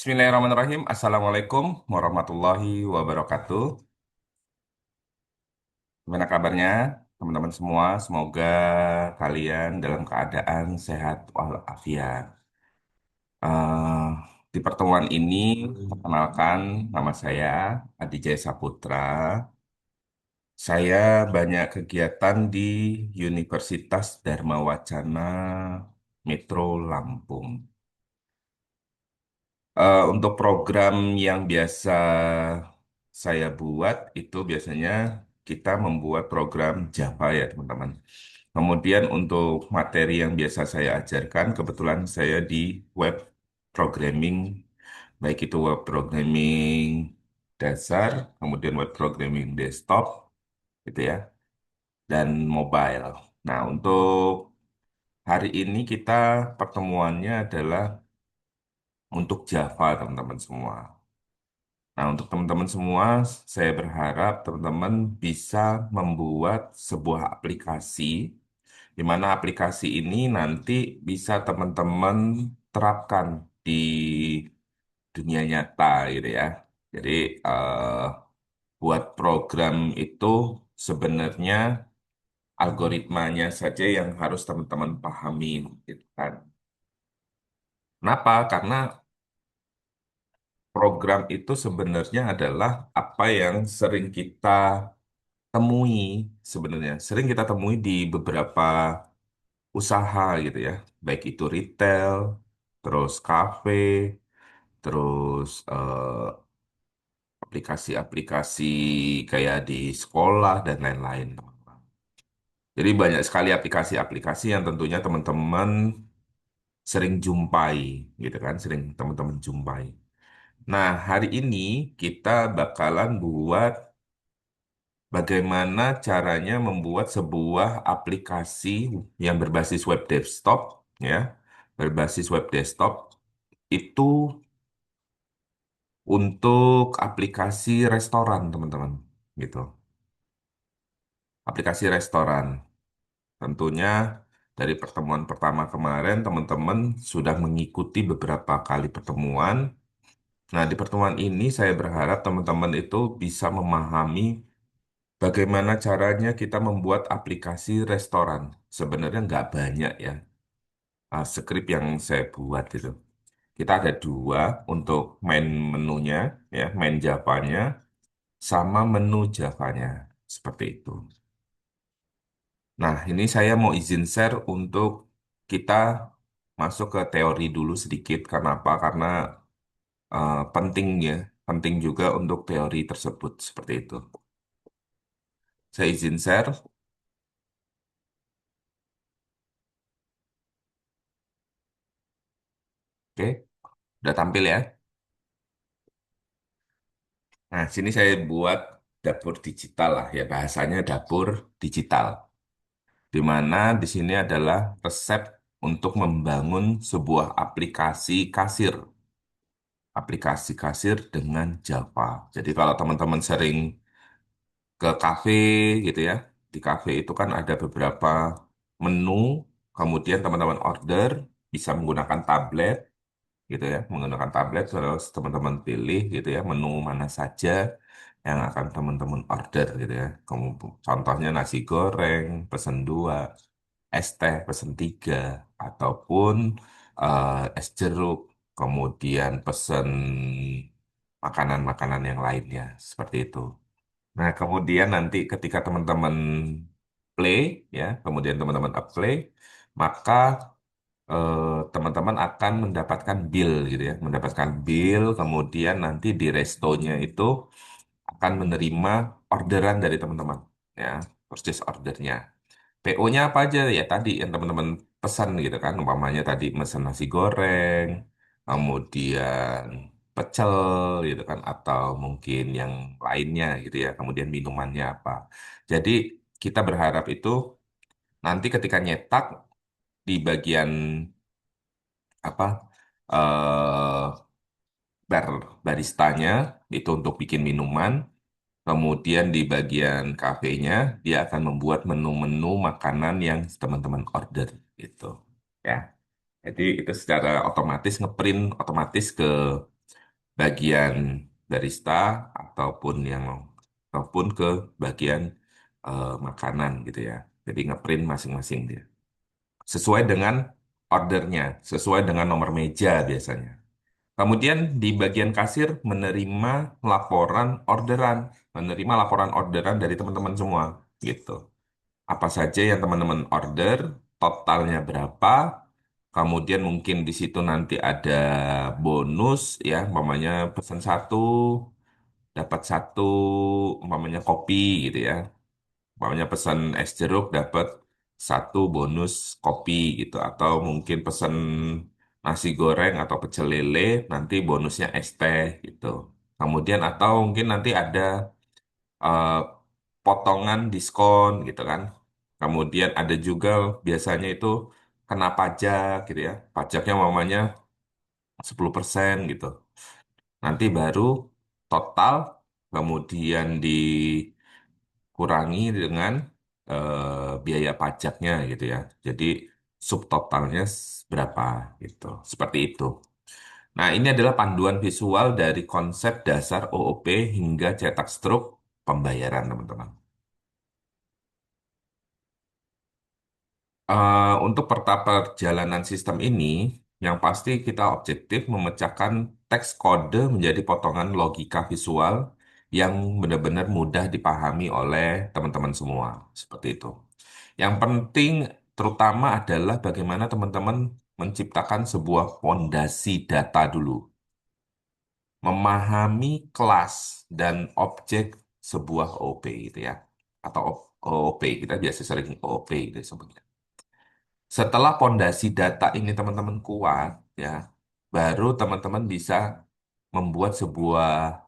Bismillahirrahmanirrahim. Assalamualaikum warahmatullahi wabarakatuh. Gimana kabarnya, teman-teman semua? Semoga kalian dalam keadaan sehat walafiat. Eh, di pertemuan ini, perkenalkan nama saya Adi Jaya Saputra. Saya banyak kegiatan di Universitas Dharma Wacana Metro Lampung. Untuk program yang biasa saya buat itu biasanya kita membuat program Java ya teman-teman. Kemudian untuk materi yang biasa saya ajarkan, kebetulan saya di web programming, baik itu web programming dasar, kemudian web programming desktop, gitu ya, dan mobile. Nah, untuk hari ini kita pertemuannya adalah untuk Java teman-teman semua. Nah, untuk teman-teman semua, saya berharap teman-teman bisa membuat sebuah aplikasi, di mana aplikasi ini nanti bisa teman-teman terapkan di dunia nyata, gitu ya. Jadi, eh, buat program itu sebenarnya algoritmanya saja yang harus teman-teman pahami, gitu kan. Kenapa? Karena program itu sebenarnya adalah apa yang sering kita temui sebenarnya sering kita temui di beberapa usaha gitu ya, baik itu retail, terus kafe, terus aplikasi-aplikasi kayak di sekolah dan lain-lain. Jadi banyak sekali aplikasi-aplikasi yang tentunya teman-teman sering jumpai gitu kan, sering teman-teman jumpai. Nah, hari ini kita bakalan buat bagaimana caranya membuat sebuah aplikasi yang berbasis web desktop, ya, berbasis web desktop itu untuk aplikasi restoran, teman-teman, gitu. Aplikasi restoran. Tentunya dari pertemuan pertama kemarin, teman-teman sudah mengikuti beberapa kali pertemuan. Nah, di pertemuan ini saya berharap teman-teman itu bisa memahami bagaimana caranya kita membuat aplikasi restoran. Sebenarnya nggak banyak ya, skrip yang saya buat itu. Kita ada dua untuk main menunya, ya, main Javanya, sama menu Javanya. Seperti itu. Nah, ini saya mau izin share untuk kita masuk ke teori dulu sedikit. Kenapa? Karena penting ya, penting juga untuk teori tersebut. Seperti itu. Saya izin share, oke? Udah tampil ya? Nah, sini saya buat dapur digital lah ya, bahasanya dapur digital. Di mana di sini adalah resep untuk membangun sebuah aplikasi kasir dengan Java. Jadi kalau teman-teman sering ke kafe gitu ya, di kafe itu kan ada beberapa menu, kemudian teman-teman order bisa menggunakan tablet gitu ya, menggunakan tablet terus teman-teman pilih gitu ya menu mana saja yang akan teman-teman order gitu ya. Contohnya nasi goreng, pesen dua, es teh, pesen tiga, ataupun es jeruk, kemudian pesen makanan-makanan yang lainnya, seperti itu. Nah, kemudian nanti ketika teman-teman play, ya, kemudian teman-teman apply, maka eh, teman-teman akan mendapatkan bill gitu ya, mendapatkan bill, kemudian nanti di restonya itu akan menerima orderan dari teman-teman, ya, purchase ordernya. PO-nya apa aja ya tadi yang teman-teman pesan gitu kan, umpamanya tadi mesen nasi goreng, kemudian pecel gitu kan, atau mungkin yang lainnya gitu ya, kemudian minumannya apa. Jadi kita berharap itu nanti ketika nyetak di bagian apa bar baristanya itu untuk bikin minuman. Kemudian di bagian kafenya dia akan membuat menu-menu makanan yang teman-teman order gitu. Ya. Jadi itu secara otomatis ngeprint otomatis ke bagian barista ataupun ataupun ke bagian makanan gitu ya. Jadi ngeprint masing-masing dia. Sesuai dengan ordernya, sesuai dengan nomor meja biasanya. Kemudian di bagian kasir laporan orderan, menerima laporan orderan dari teman-teman semua gitu. Apa saja yang teman-teman order, totalnya berapa, kemudian mungkin di situ nanti ada bonus ya, umpamanya pesan satu, dapat satu, umpamanya kopi gitu ya. Umpamanya pesan es jeruk dapat satu bonus kopi gitu, atau mungkin pesan nasi goreng atau pecel lele, nanti bonusnya es teh gitu. Kemudian atau mungkin nanti ada eh, potongan diskon gitu kan. Kemudian ada juga biasanya itu kena pajak gitu ya. Pajaknya mamanya 10% gitu. Nanti baru total kemudian dikurangi dengan biaya pajaknya gitu ya. Jadi subtotalnya berapa gitu. Seperti itu. Nah, ini adalah panduan visual dari konsep dasar OOP hingga cetak struk pembayaran, teman-teman. Untuk peta perjalanan sistem ini, yang pasti kita objektif memecahkan teks kode menjadi potongan logika visual yang benar-benar mudah dipahami oleh teman-teman semua. Seperti itu. Yang penting terutama adalah bagaimana teman-teman menciptakan sebuah fondasi data dulu. Memahami kelas dan objek sebuah OOP gitu ya. Atau OOP, kita biasa sering OOP gitu sebutnya. Setelah pondasi data ini teman-teman kuat, ya, baru teman-teman bisa membuat sebuah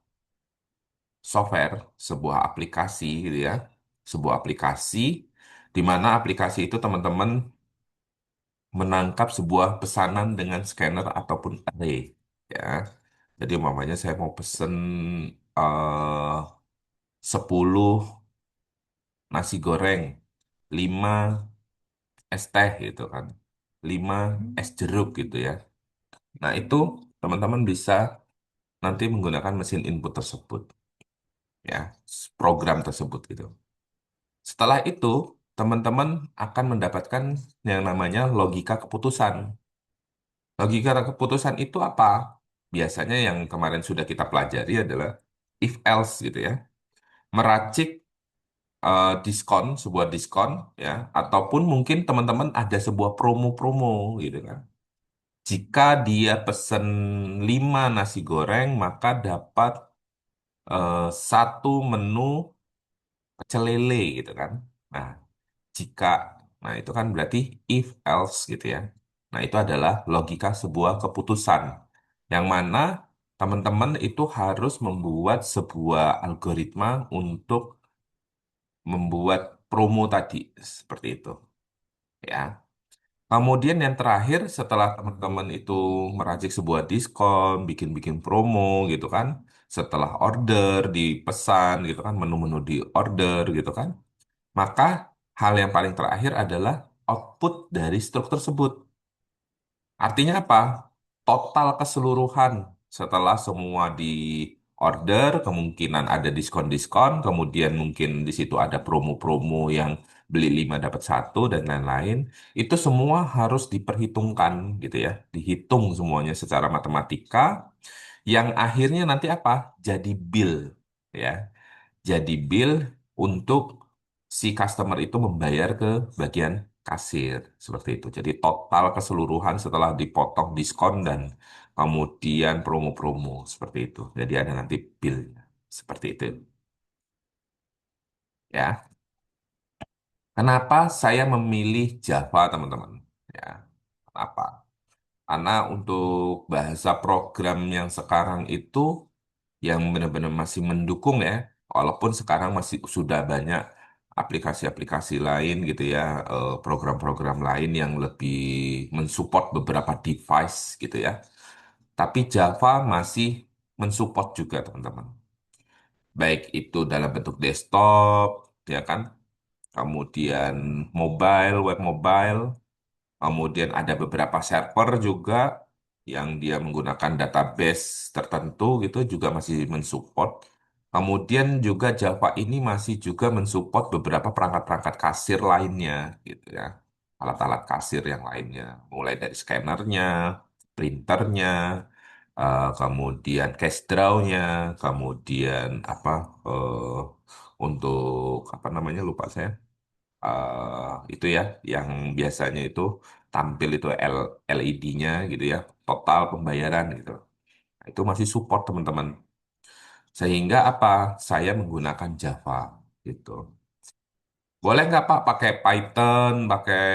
software, sebuah aplikasi, gitu ya, sebuah aplikasi di mana aplikasi itu teman-teman menangkap sebuah pesanan dengan scanner ataupun array, ya. Jadi umpamanya saya mau pesen eh 10 nasi goreng, 5 es teh gitu kan, 5 es jeruk gitu ya. Nah, itu teman-teman bisa nanti menggunakan mesin input tersebut, ya, program tersebut gitu. Setelah itu, teman-teman akan mendapatkan yang namanya logika keputusan. Logika keputusan itu apa? Biasanya yang kemarin sudah kita pelajari adalah if else gitu ya. Meracik diskon, sebuah diskon ya, ataupun mungkin teman-teman ada sebuah promo-promo gitu kan. Jika dia pesen 5 nasi goreng, maka dapat satu menu pecel lele gitu kan. Nah, jika, nah itu kan berarti if else gitu ya. Nah, itu adalah logika sebuah keputusan. Yang mana teman-teman itu harus membuat sebuah algoritma untuk membuat promo tadi. Seperti itu. Ya. Kemudian yang terakhir setelah teman-teman itu meracik sebuah diskon, bikin-bikin promo gitu kan, setelah order dipesan gitu kan, menu-menu di order gitu kan, maka hal yang paling terakhir adalah output dari struktur tersebut. Artinya apa? Total keseluruhan setelah semua di order, kemungkinan ada diskon-diskon, kemudian mungkin di situ ada promo-promo yang beli 5 dapat satu dan lain-lain. Itu semua harus diperhitungkan gitu ya. Dihitung semuanya secara matematika yang akhirnya nanti apa? Jadi bill ya. Jadi bill untuk si customer itu membayar ke bagian kasir seperti itu. Jadi total keseluruhan setelah dipotong diskon dan kemudian promo-promo seperti itu. Jadi ada nanti bill seperti itu ya. Kenapa saya memilih Java, teman-teman? Ya, kenapa? Karena untuk bahasa program yang sekarang itu yang benar-benar masih mendukung ya, walaupun sekarang masih sudah banyak aplikasi-aplikasi lain gitu ya, program-program lain yang lebih mensupport beberapa device gitu ya. Tapi Java masih mensupport juga teman-teman. Baik itu dalam bentuk desktop, ya kan, kemudian mobile, web mobile, kemudian ada beberapa server juga, yang dia menggunakan database tertentu gitu juga masih mensupport. Kemudian juga Java ini masih juga mensupport beberapa perangkat-perangkat kasir lainnya gitu ya. Alat-alat kasir yang lainnya, mulai dari scannernya, printernya, kemudian cash draw-nya, kemudian apa untuk apa namanya lupa saya. Itu ya yang biasanya itu tampil itu LED-nya gitu ya, total pembayaran gitu. Nah, itu masih support teman-teman. Sehingga apa? Saya menggunakan Java gitu. Boleh nggak Pak pakai Python, pakai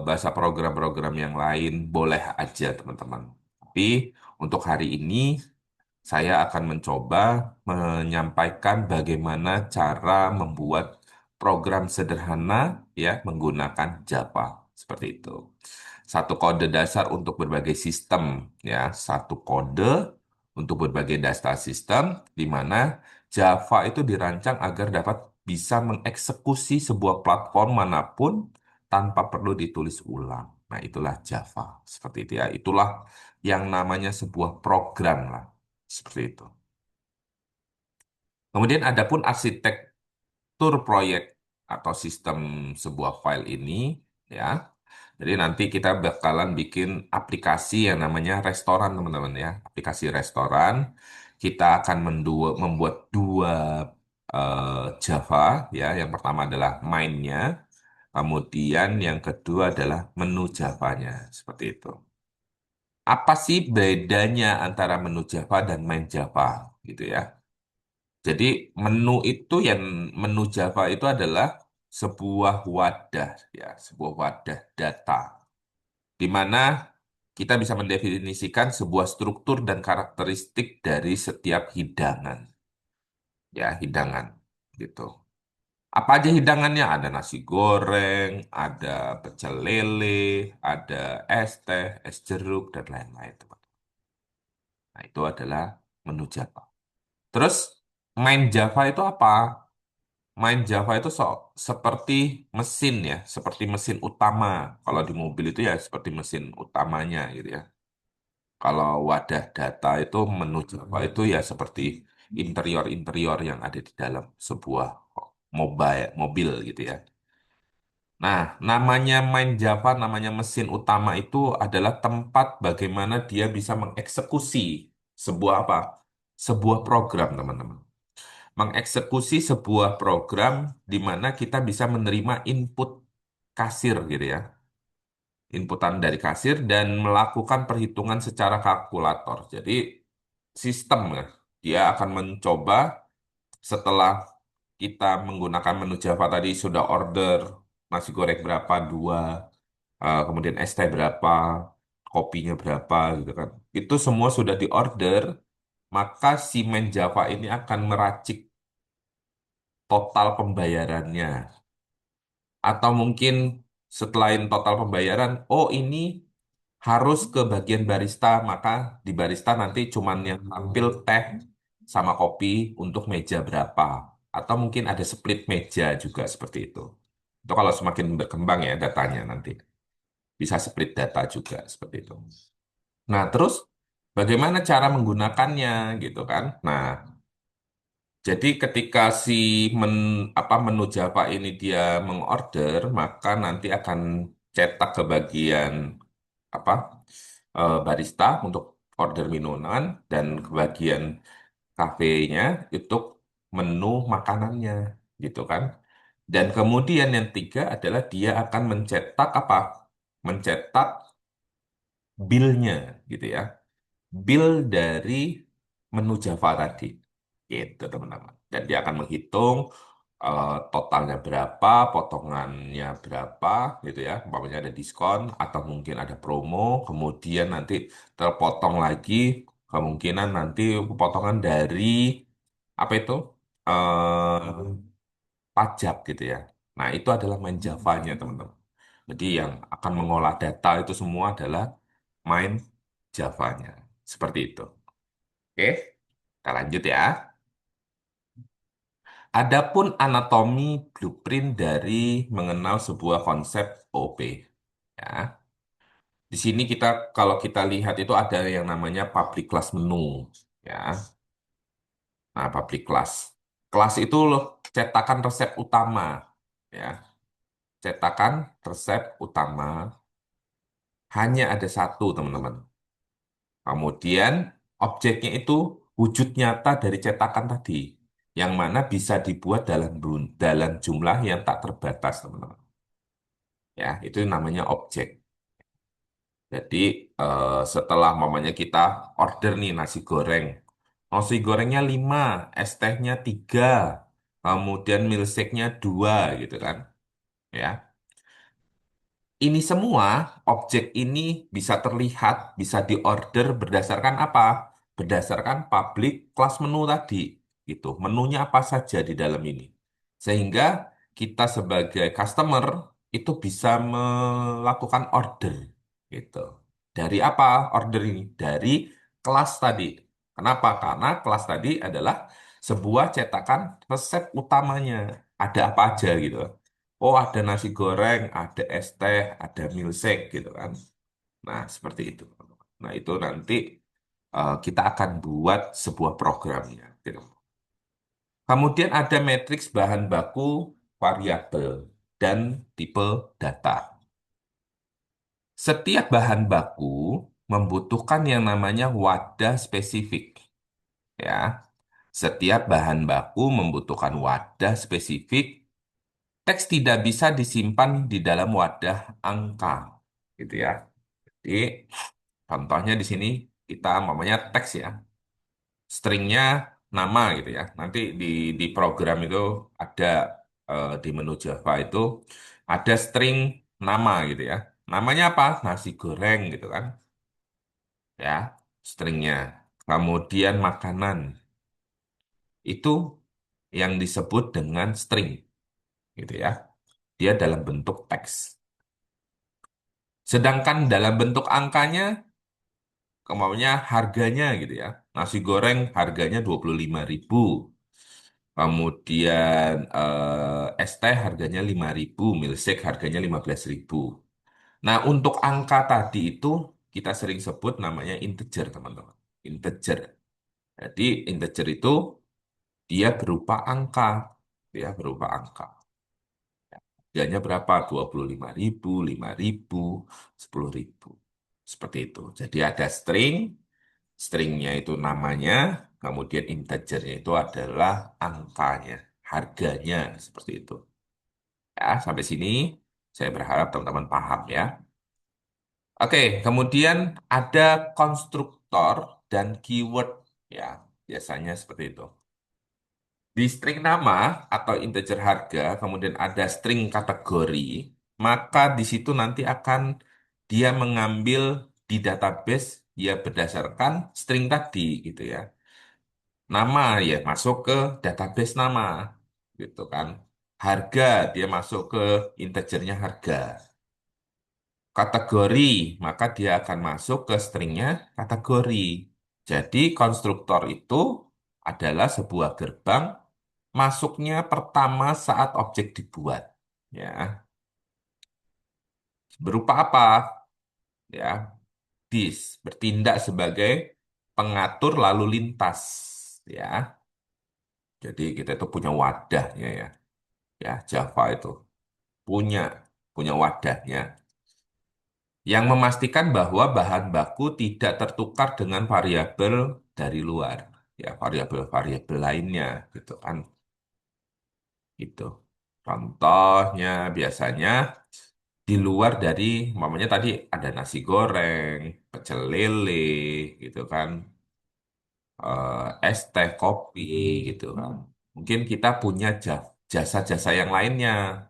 bahasa program-program yang lain? Boleh aja teman-teman. Tapi untuk hari ini saya akan mencoba menyampaikan bagaimana cara membuat program sederhana ya menggunakan Java seperti itu. Satu kode dasar untuk berbagai sistem ya, satu kode untuk berbagai data sistem di mana Java itu dirancang agar dapat bisa mengeksekusi sebuah platform manapun tanpa perlu ditulis ulang. Nah, itulah Java seperti itu ya. Itulah yang namanya sebuah program lah. Seperti itu. Kemudian adapun arsitektur proyek atau sistem sebuah file ini, ya. Jadi nanti kita bakalan bikin aplikasi yang namanya restoran, teman-teman ya. Aplikasi restoran. Kita akan membuat dua Java, ya. Yang pertama adalah main-nya, kemudian yang kedua adalah menu Java-nya, seperti itu. Apa sih bedanya antara menu Java dan main Java, gitu ya? Jadi menu itu yang menu Java itu adalah sebuah wadah ya, sebuah wadah data di mana kita bisa mendefinisikan sebuah struktur dan karakteristik dari setiap hidangan ya, hidangan gitu. Apa aja hidangannya? Ada nasi goreng, ada pecel lele, ada es teh, es jeruk dan lain-lain, teman. Nah, itu adalah menu Java. Terus main Java itu apa? Main Java itu seperti mesin ya, seperti mesin utama. Kalau di mobil itu ya seperti mesin utamanya gitu ya. Kalau wadah data itu menu Java itu ya seperti interior-interior yang ada di dalam sebuah mobil gitu ya. Nah, namanya main Java, namanya mesin utama itu adalah tempat bagaimana dia bisa mengeksekusi sebuah apa? Sebuah program, teman-teman. Mengeksekusi sebuah program di mana kita bisa menerima input kasir gitu ya, inputan dari kasir dan melakukan perhitungan secara kalkulator. Jadi sistem ya, dia akan mencoba setelah kita menggunakan menu Java tadi sudah order nasi goreng berapa dua, kemudian es teh berapa, kopinya berapa gitu kan. Itu semua sudah diorder, maka si main Java ini akan meracik total pembayarannya. Atau mungkin setelah total pembayaran, oh ini harus ke bagian barista, maka di barista nanti cuman yang tampil teh sama kopi untuk meja berapa. Atau mungkin ada split meja juga seperti itu. Itu kalau semakin berkembang ya datanya nanti. Bisa split data juga seperti itu. Nah, terus bagaimana cara menggunakannya gitu kan? Nah, jadi ketika si menu Java ini dia mengorder, maka nanti akan cetak ke bagian apa barista untuk order minuman dan ke bagian kafenya untuk menu makanannya, gitu kan? Dan kemudian yang tiga adalah dia akan mencetak apa? Mencetak bill-nya, gitu ya. Bill dari menu Java tadi. Gitu, teman-teman. Dan dia akan menghitung totalnya berapa, potongannya berapa, gitu ya. Umpamanya ada diskon atau mungkin ada promo, kemudian nanti terpotong lagi, kemungkinan nanti potongan dari apa itu? Pajak gitu ya. Nah, itu adalah main Java-nya, teman-teman. Jadi yang akan mengolah data itu semua adalah main Java-nya. Seperti itu. Oke, kita lanjut ya. Adapun anatomi blueprint dari mengenal sebuah konsep OP. Ya. Di sini kita kalau kita lihat itu ada yang namanya public class menu, ya. Nah, public class. Kelas itu loh cetakan resep utama, ya. Cetakan resep utama hanya ada satu, teman-teman. Kemudian objeknya itu wujud nyata dari cetakan tadi, yang mana bisa dibuat dalam jumlah yang tak terbatas, teman-teman. Ya, itu namanya objek. Jadi setelah mamanya kita order nih nasi goreng. Nasi gorengnya 5, es tehnya 3, kemudian milkshake-nya 2 gitu kan. Ya. Ini semua objek ini bisa terlihat, bisa diorder berdasarkan apa? Berdasarkan public class menu tadi, gitu. Menunya apa saja di dalam ini. Sehingga kita sebagai customer itu bisa melakukan order, gitu. Dari apa order ini? Dari kelas tadi. Kenapa? Karena kelas tadi adalah sebuah cetakan resep utamanya. Ada apa aja gitu. Oh, ada nasi goreng, ada es teh, ada milkshake gitu kan. Nah, seperti itu. Nah, itu nanti kita akan buat sebuah programnya. Gitu. Kemudian ada matriks bahan baku variabel dan tipe data. Setiap bahan baku membutuhkan yang namanya wadah spesifik. Ya, setiap bahan baku membutuhkan wadah spesifik. Teks tidak bisa disimpan di dalam wadah angka, gitu ya. Jadi contohnya di sini kita namanya teks ya, stringnya nama gitu ya. Nanti di program itu ada di menu Java itu ada string nama gitu ya. Namanya apa? Nasi goreng gitu kan, ya stringnya. Kemudian makanan itu yang disebut dengan string gitu ya. Dia dalam bentuk teks. Sedangkan dalam bentuk angkanya kemaunya harganya gitu ya. Nasi goreng harganya 25.000. Kemudian es teh harganya 5.000, milkshake harganya 15.000. Nah, untuk angka tadi itu kita sering sebut namanya integer, teman-teman. Integer. Jadi integer itu dia berupa angka, ya berupa angka. Harganya berapa? 25.000, 5.000, 10.000. Seperti itu. Jadi ada string, stringnya itu namanya, kemudian integernya itu adalah angkanya, harganya, seperti itu. Ya, sampai sini saya berharap teman-teman paham ya. Oke, kemudian ada konstruktor dan keyword ya, biasanya seperti itu. Di string nama atau integer harga, kemudian ada string kategori, maka di situ nanti akan dia mengambil di database ya berdasarkan string tadi gitu ya. Nama ya masuk ke database nama gitu kan. Harga dia masuk ke integernya harga. Kategori maka dia akan masuk ke stringnya kategori. Jadi konstruktor itu adalah sebuah gerbang masuknya pertama saat objek dibuat. Ya, berupa apa? Ya, this bertindak sebagai pengatur lalu lintas. Ya, jadi kita itu punya wadahnya ya. Ya, Java itu punya punya wadahnya yang memastikan bahwa bahan baku tidak tertukar dengan variabel dari luar. Ya, variabel-variabel lainnya gitu kan. Gitu. Contohnya biasanya di luar dari, mamanya tadi ada nasi goreng, pecel lele, gitu kan, es teh, kopi, gitu kan. Mungkin kita punya jasa-jasa yang lainnya.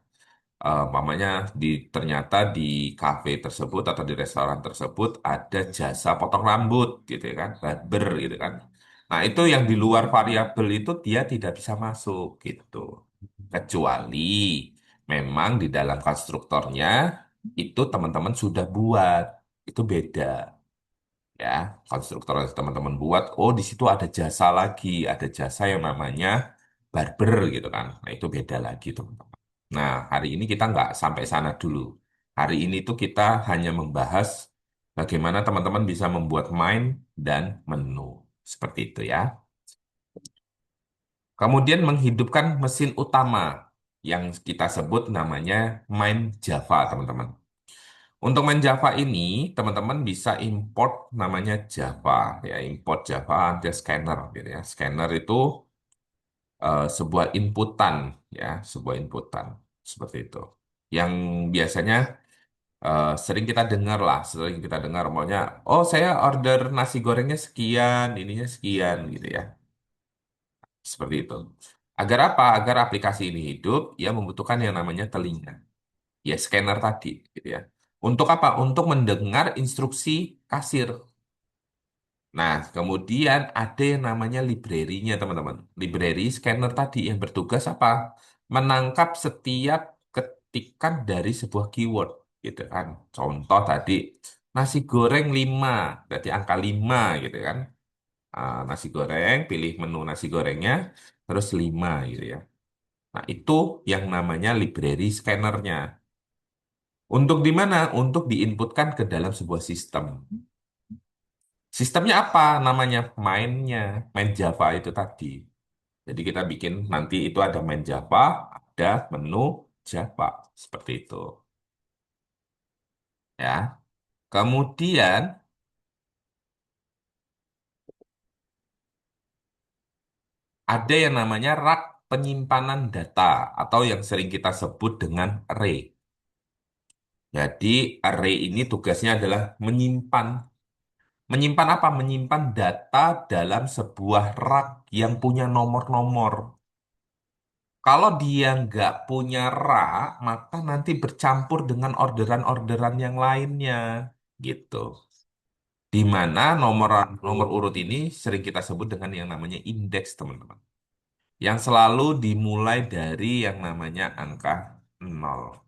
Mamanya ternyata di kafe tersebut atau di restoran tersebut ada jasa potong rambut, gitu ya kan, barber, gitu kan. Nah, itu yang di luar variabel itu dia tidak bisa masuk, gitu. Kecuali memang di dalam konstruktornya itu teman-teman sudah buat, itu beda ya. Konstruktor yang teman-teman buat, oh di situ ada jasa lagi, ada jasa yang namanya barber gitu kan. Nah itu beda lagi teman-teman. Nah hari ini kita nggak sampai sana dulu. Hari ini tuh kita hanya membahas Bagaimana teman-teman bisa membuat main dan menu. Seperti itu ya. Kemudian menghidupkan mesin utama yang kita sebut namanya main Java, teman-teman. Untuk main Java ini, teman-teman bisa import namanya Java, ya import Java ada scanner, gitu ya. Scanner itu sebuah inputan, ya, sebuah inputan seperti itu. Yang biasanya sering kita dengar lah, sering kita dengar maunya, oh saya order nasi gorengnya sekian, ininya sekian, gitu ya. Seperti itu. Agar apa? Agar aplikasi ini hidup, ya membutuhkan yang namanya telinga. Ya, scanner tadi, gitu ya. Untuk apa? Untuk mendengar instruksi kasir. Nah, kemudian ada yang namanya library-nya, teman-teman. Library scanner tadi yang bertugas apa? Menangkap setiap ketikan dari sebuah keyword, gitu kan. Contoh tadi, nasi goreng 5, berarti angka 5, gitu kan. Nasi goreng, pilih menu nasi gorengnya, terus 5, gitu ya. Nah, itu yang namanya library scannernya. Untuk di mana? Untuk diinputkan ke dalam sebuah sistem. Sistemnya apa? Namanya mainnya, main Java itu tadi. Jadi kita bikin nanti itu ada main Java, ada menu Java. Seperti itu. Ya. Kemudian ada yang namanya rak penyimpanan data atau yang sering kita sebut dengan array. Jadi array ini tugasnya adalah menyimpan. Menyimpan apa? Menyimpan data dalam sebuah rak yang punya nomor-nomor. Kalau dia nggak punya rak, maka nanti bercampur dengan orderan-orderan yang lainnya. Gitu. Di mana nomor urut ini sering kita sebut dengan yang namanya indeks, teman-teman. Yang selalu dimulai dari yang namanya angka 0.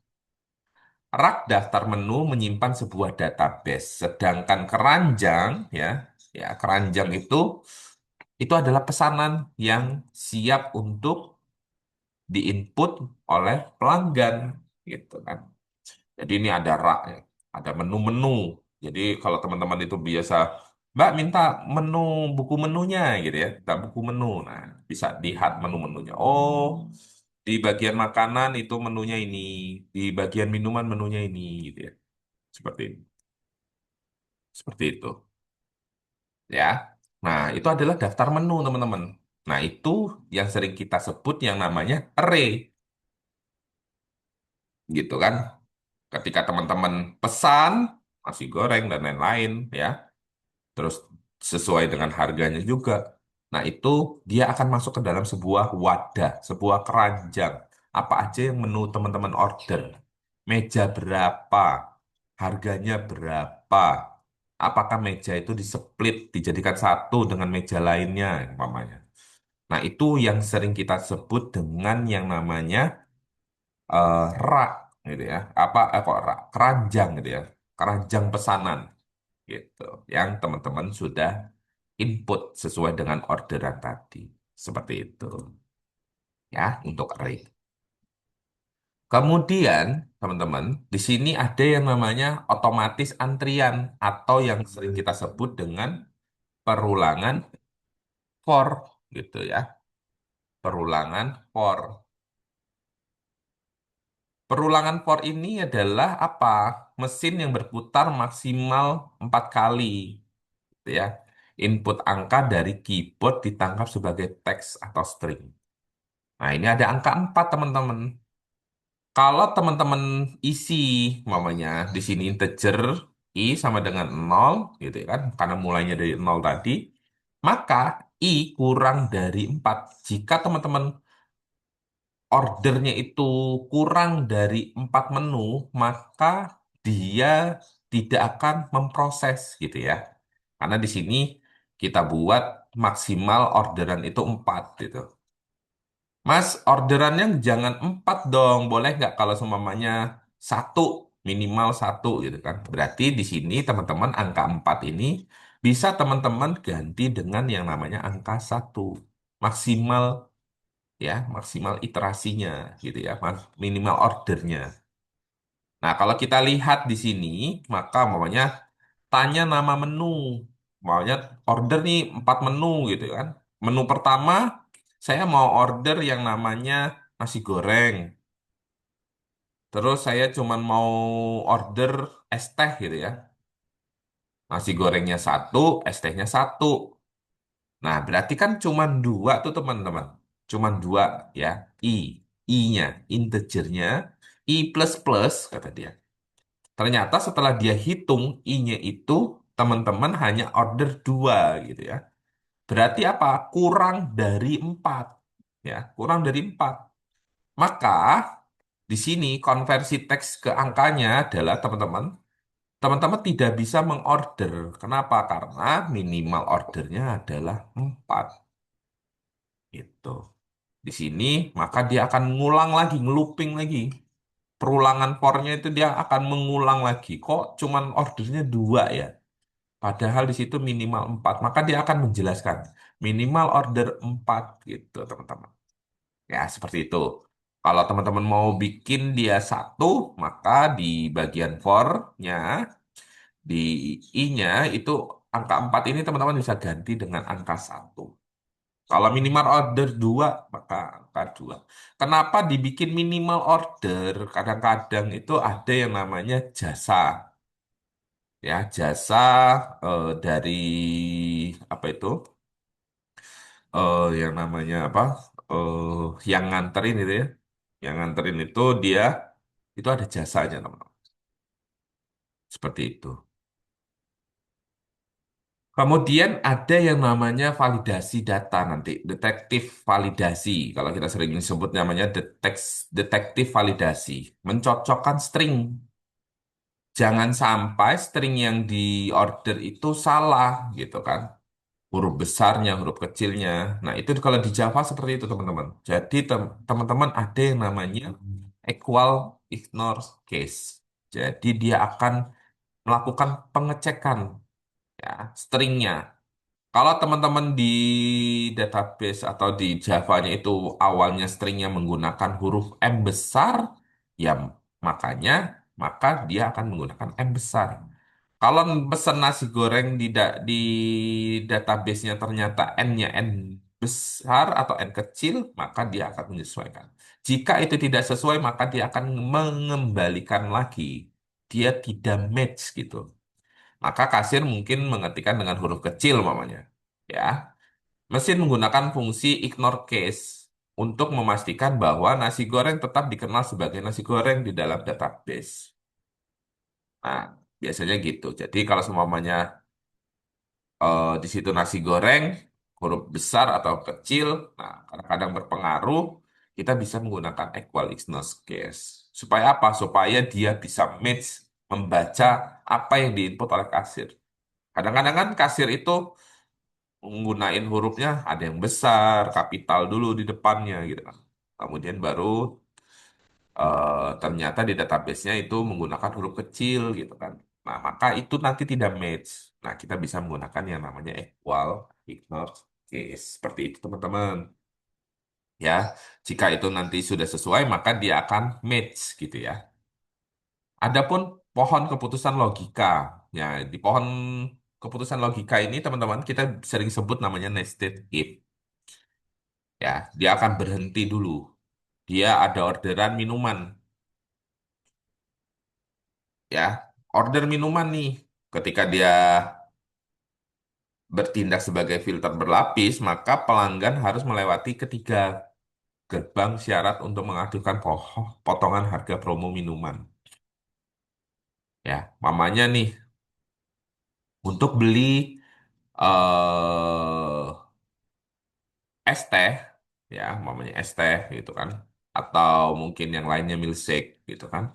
Rak daftar menu menyimpan sebuah database, sedangkan keranjang keranjang itu adalah pesanan yang siap untuk diinput oleh pelanggan gitu kan. Jadi ini ada rak ya, ada menu-menu. Jadi kalau teman-teman itu biasa, Mbak minta menu buku menunya gitu ya, minta buku menu. Nah, bisa lihat menu-menunya. Oh, di bagian makanan itu menunya ini, di bagian minuman menunya ini gitu ya. Seperti seperti itu ya. Nah, itu adalah daftar menu, teman-teman. Nah, itu yang sering kita sebut yang namanya array gitu kan. Ketika teman-teman pesan nasi goreng dan lain-lain ya, terus sesuai dengan harganya juga. Nah, itu dia akan masuk ke dalam sebuah wadah, sebuah keranjang. Apa aja yang menu teman-teman order? Meja berapa? Harganya berapa? Apakah meja itu diseplit, dijadikan satu dengan meja lainnya, umpamanya. Nah, itu yang sering kita sebut dengan yang namanya rak, gitu ya. Kok rak? Keranjang, gitu ya. Keranjang pesanan, gitu. Yang teman-teman sudah input sesuai dengan orderan tadi. Seperti itu ya untuk array. Kemudian, teman-teman, di sini ada yang namanya otomatis antrian atau yang sering kita sebut dengan perulangan for gitu ya. Perulangan for. Perulangan for ini adalah apa? Mesin yang berputar maksimal 4 kali gitu ya. Input angka dari keyboard ditangkap sebagai teks atau string. Nah, ini ada angka 4, teman-teman. Kalau teman-teman isi, mamanya di sini integer i sama dengan 0, gitu ya kan, karena mulainya dari 0 tadi, maka i kurang dari 4. Jika teman-teman ordernya itu kurang dari 4 menu, maka dia tidak akan memproses, gitu ya. Karena di sini kita buat maksimal orderan itu 4 gitu. Mas, orderannya jangan 4 dong. Boleh nggak kalau seumpamanya satu, minimal satu gitu kan. Berarti di sini teman-teman angka 4 ini bisa teman-teman ganti dengan yang namanya angka satu. Maksimal ya, maksimal iterasinya gitu ya, minimal ordernya. Nah, kalau kita lihat di sini, maka umpamanya tanya nama menu. Maunya order nih 4 menu gitu kan. Menu pertama, saya mau order yang namanya nasi goreng. Terus saya cuman mau order es teh gitu ya. Nasi gorengnya satu, es tehnya satu. Nah, berarti kan cuman dua tuh teman-teman. Cuman dua ya. I. I-nya, integernya. I plus plus, kata dia. Ternyata setelah dia hitung I-nya itu, teman-teman hanya order dua gitu ya. Berarti apa? Kurang dari empat. Ya, kurang dari empat. Maka di sini konversi teks ke angkanya adalah teman-teman tidak bisa mengorder. Kenapa? Karena minimal ordernya adalah 4. Gitu. Di sini, maka dia akan ngulang lagi, ngelooping lagi. Perulangan for-nya itu dia akan mengulang lagi. Kok cuman ordernya dua ya? Padahal di situ minimal 4. Maka dia akan menjelaskan minimal order 4 gitu, teman-teman. Ya, seperti itu. Kalau teman-teman mau bikin dia satu, maka di bagian for-nya, di I-nya itu angka 4 ini teman-teman bisa ganti dengan angka satu. Kalau minimal order 2 maka angka 2. Kenapa dibikin minimal order? Kadang-kadang itu ada yang namanya jasa. Ya, jasa dari apa itu? Yang namanya apa? Yang nganterin itu ya. Yang nganterin itu dia itu ada jasanya, teman-teman. Seperti itu. Kemudian ada yang namanya validasi data nanti, detektif validasi. Kalau kita sering sebut namanya detektif validasi. Mencocokkan string. Jangan sampai string yang di order itu salah gitu kan. Huruf besarnya, huruf kecilnya. Nah, itu kalau di Java seperti itu, teman-teman. Jadi, teman-teman ada yang namanya equal ignore case. Jadi, dia akan melakukan pengecekan ya, stringnya. Kalau teman-teman di database atau di Java-nya itu awalnya stringnya menggunakan huruf M besar, ya makanya maka dia akan menggunakan M besar. Kalau pesan nasi goreng di database-nya ternyata N-nya N besar atau N kecil, maka dia akan menyesuaikan. Jika itu tidak sesuai, maka dia akan mengembalikan lagi. Dia tidak match gitu. Maka kasir mungkin mengetikkan dengan huruf kecil mamanya. Ya, mesin menggunakan fungsi ignore case untuk memastikan bahwa nasi goreng tetap dikenal sebagai nasi goreng di dalam database. Nah, biasanya gitu. Jadi kalau semuanya di situ nasi goreng, huruf besar atau kecil, nah kadang-kadang berpengaruh, kita bisa menggunakan equal ignore case. Supaya apa? Supaya dia bisa match, membaca apa yang diinput oleh kasir. Kadang-kadang kan kasir itu menggunakan hurufnya ada yang besar, kapital dulu di depannya gitu kan. Kemudian baru ternyata di database-nya itu menggunakan huruf kecil gitu kan. Nah, maka itu nanti tidak match. Nah, kita bisa menggunakan yang namanya equal ignore case. Seperti itu, teman-teman. Ya, jika itu nanti sudah sesuai, maka dia akan match gitu ya. Adapun pohon keputusan logika. Ya, di pohon keputusan logika ini, teman-teman, kita sering sebut namanya nested if. Ya, dia akan berhenti dulu. Dia ada orderan minuman, ya. Order minuman nih. Ketika dia bertindak sebagai filter berlapis, maka pelanggan harus melewati ketiga gerbang syarat untuk mengajukan potongan harga promo minuman. Ya, mamanya nih untuk beli eh es teh, ya, mamanya es teh gitu kan, atau mungkin yang lainnya milkshake gitu kan.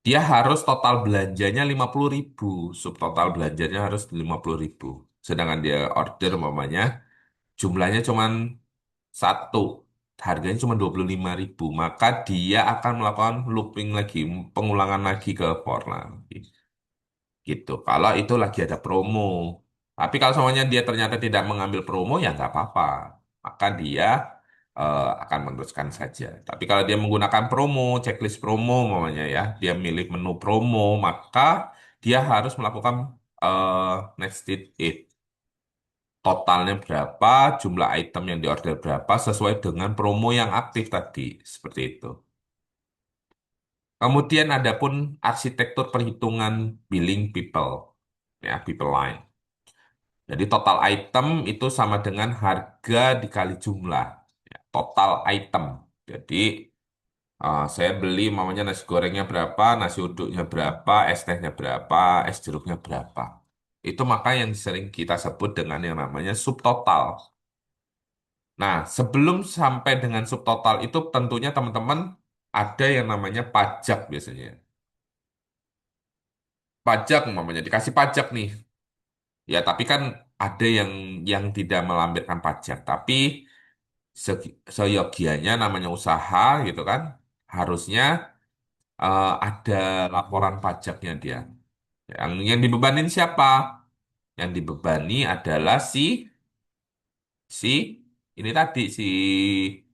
Dia harus total belanjanya 50.000, subtotal belanjanya harus 50.000. Sedangkan dia order mamanya jumlahnya cuman satu, harganya cuma 25.000, maka dia akan melakukan looping lagi, pengulangan lagi ke Forlan. Gitu. Kalau itu lagi ada promo. Tapi kalau semuanya dia ternyata tidak mengambil promo, ya nggak apa-apa. Maka dia akan meneruskan saja. Tapi kalau dia menggunakan promo, checklist promo, namanya ya, dia milih menu promo, maka dia harus melakukan next it totalnya berapa, jumlah item yang diorder berapa sesuai dengan promo yang aktif tadi, seperti itu. Kemudian ada pun arsitektur perhitungan billing people, ya, people line. Jadi total item itu sama dengan harga dikali jumlah, ya, total item. Jadi saya beli mamanya nasi gorengnya berapa, nasi uduknya berapa, es tehnya berapa, es jeruknya berapa. Itu maka yang sering kita sebut dengan yang namanya subtotal. Nah, sebelum sampai dengan subtotal itu tentunya teman-teman ada yang namanya pajak biasanya. Pajak mamanya dikasih pajak nih. Ya, tapi kan ada yang tidak melampirkan pajak, tapi seyogianya namanya usaha gitu kan, harusnya ada laporan pajaknya dia. Yang dibebanin siapa? Yang dibebani adalah si ini tadi si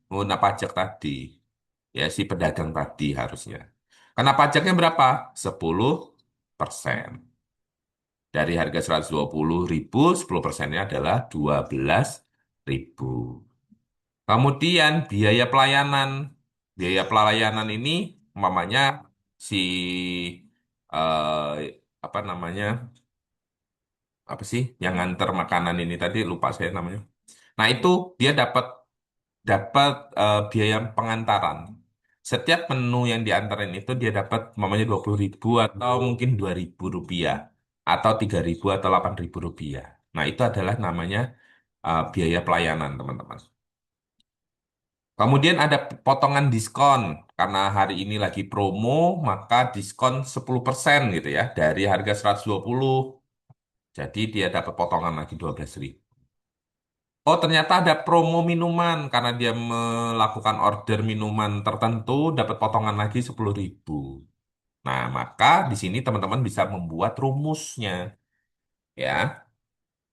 pengguna pajak tadi, ya si pedagang tadi harusnya. Karena pajaknya berapa? 10%. Dari harga 120.000, 10%-nya adalah 12.000. Kemudian biaya pelayanan. Biaya pelayanan ini umpamanya si apa namanya? Apa sih yang nganter makanan ini tadi lupa saya namanya. Nah, itu dia dapat dapat biaya pengantaran. Setiap menu yang diantarin itu dia dapat mamanya 20.000 atau mungkin 2.000 rupiah atau 3.000 atau 8.000 rupiah. Nah, itu adalah namanya biaya pelayanan, teman-teman. Kemudian ada potongan diskon. Karena hari ini lagi promo, maka diskon 10% gitu ya. Dari harga 120. Jadi dia dapat potongan lagi 12.000. Oh, ternyata ada promo minuman. Karena dia melakukan order minuman tertentu, dapat potongan lagi 10.000. Nah, maka di sini teman-teman bisa membuat rumusnya. Ya,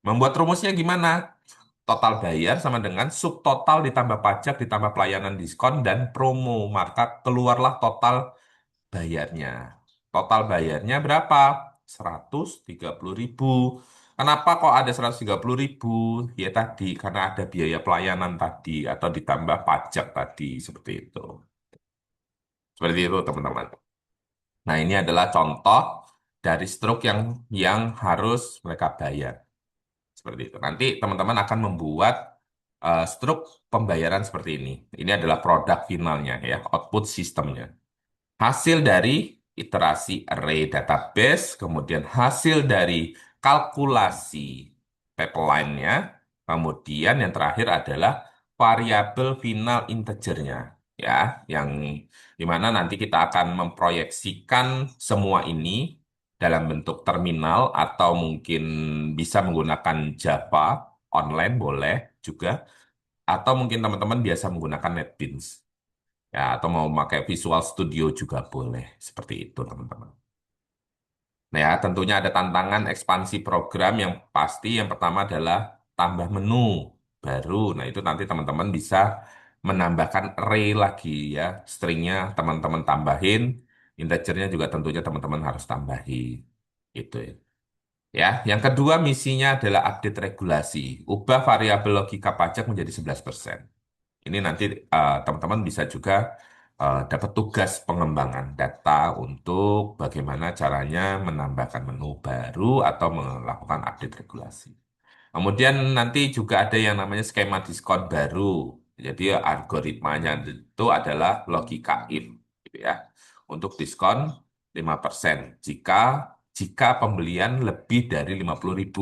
membuat rumusnya gimana? Total bayar sama dengan subtotal ditambah pajak ditambah pelayanan diskon dan promo. Maka keluarlah total bayarnya. Total bayarnya berapa? 130.000. Kenapa kok ada 130.000? Ya tadi, karena ada biaya pelayanan tadi atau ditambah pajak tadi, seperti itu. Seperti itu, teman-teman. Nah, ini adalah contoh dari stroke yang harus mereka bayar. Seperti itu. Nanti teman-teman akan membuat struk pembayaran seperti ini. Ini adalah produk finalnya ya, output sistemnya. Hasil dari iterasi array database, kemudian hasil dari kalkulasi pipeline-nya, kemudian yang terakhir adalah variabel final integernya, ya, yang dimana nanti kita akan memproyeksikan semua ini dalam bentuk terminal atau mungkin bisa menggunakan Java online boleh juga, atau mungkin teman-teman biasa menggunakan NetBeans. Ya, atau mau pakai Visual Studio juga boleh. Seperti itu, teman-teman. Nah, ya, tentunya ada tantangan ekspansi program yang pasti. Yang pertama adalah tambah menu baru. Nah, itu nanti teman-teman bisa menambahkan array lagi ya. Stringnya teman-teman tambahin. Integernya juga tentunya teman-teman harus tambahin. Gitu ya. Ya, yang kedua misinya adalah update regulasi. Ubah variabel logika pajak menjadi 11%. Ini nanti teman-teman bisa juga dapat tugas pengembangan data untuk bagaimana caranya menambahkan menu baru atau melakukan update regulasi. Kemudian nanti juga ada yang namanya skema diskon baru. Jadi algoritmanya itu adalah logika if, gitu ya. Untuk diskon 5% jika jika pembelian lebih dari 50.000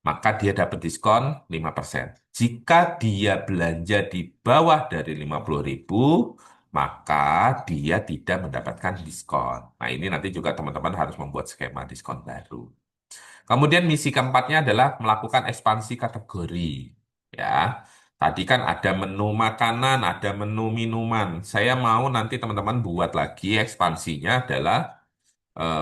maka dia dapat diskon 5%. Jika dia belanja di bawah dari 50.000, maka dia tidak mendapatkan diskon. Nah, ini nanti juga teman-teman harus membuat skema diskon baru. Kemudian misi keempatnya adalah melakukan ekspansi kategori. Ya, tadi kan ada menu makanan, ada menu minuman. Saya mau nanti teman-teman buat lagi ekspansinya adalah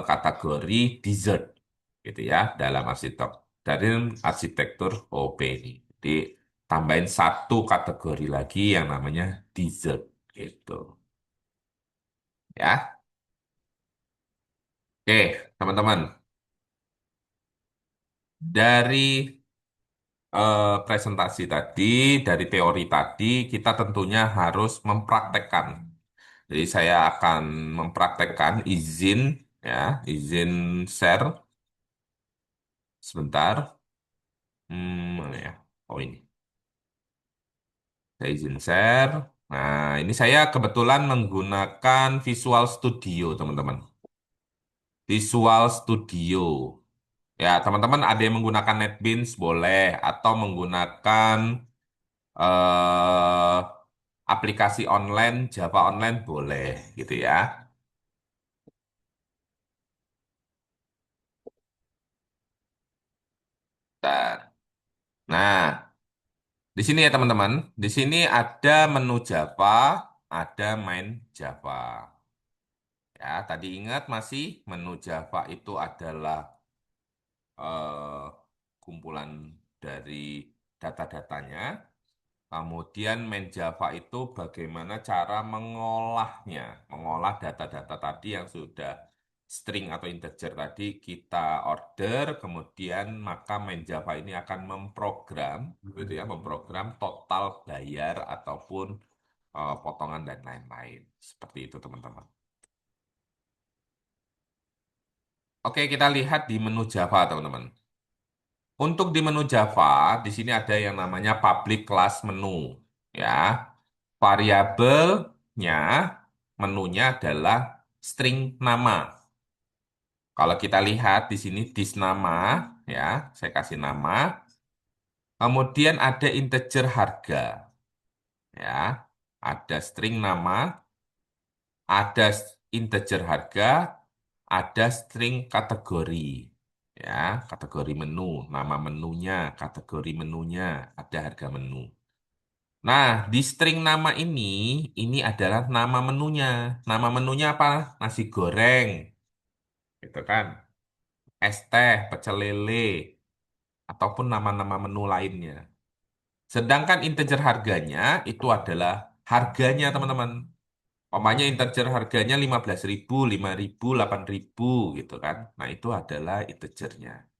kategori dessert gitu ya dalam arsitektur OP ini. Jadi tambahin satu kategori lagi yang namanya dessert gitu. Ya. Oke, teman-teman. Dari presentasi tadi, dari teori tadi, kita tentunya harus mempraktekkan. Jadi saya akan mempraktekkan izin, ya, izin share sebentar. Mana ya? Oh ini, saya izin share. Nah, ini saya kebetulan menggunakan Visual Studio, teman-teman. Visual Studio. Ya, teman-teman ada yang menggunakan NetBeans boleh, atau menggunakan eh, aplikasi online, Java online boleh, gitu ya. Bentar. Nah, di sini ya teman-teman, di sini ada menu Java, ada main Java. Ya, tadi ingat masih menu Java itu adalah eh, kumpulan dari data-datanya. Kemudian main Java itu bagaimana cara mengolahnya, mengolah data-data tadi yang sudah string atau integer tadi kita order, kemudian maka main Java ini akan memprogram, gitu ya, memprogram total bayar ataupun potongan dan lain-lain. Seperti itu, teman-teman. Oke, kita lihat di menu Java, teman-teman. Untuk di menu Java, di sini ada yang namanya public class menu, ya. Variabelnya, menunya adalah string nama. Kalau kita lihat di sini dis nama, ya, saya kasih nama. Kemudian ada integer harga, ya. Ada string nama, ada integer harga, ada string kategori, ya, kategori menu, nama menunya, kategori menunya, ada harga menu. Nah, di string nama ini adalah nama menunya. Nama menunya apa? Nasi goreng, gitu kan? Es teh, pecel lele, ataupun nama-nama menu lainnya. Sedangkan integer harganya itu adalah harganya, teman-teman. Umpamanya integer harganya 15.000, 5.000, 8.000, gitu kan. Nah, itu adalah integernya.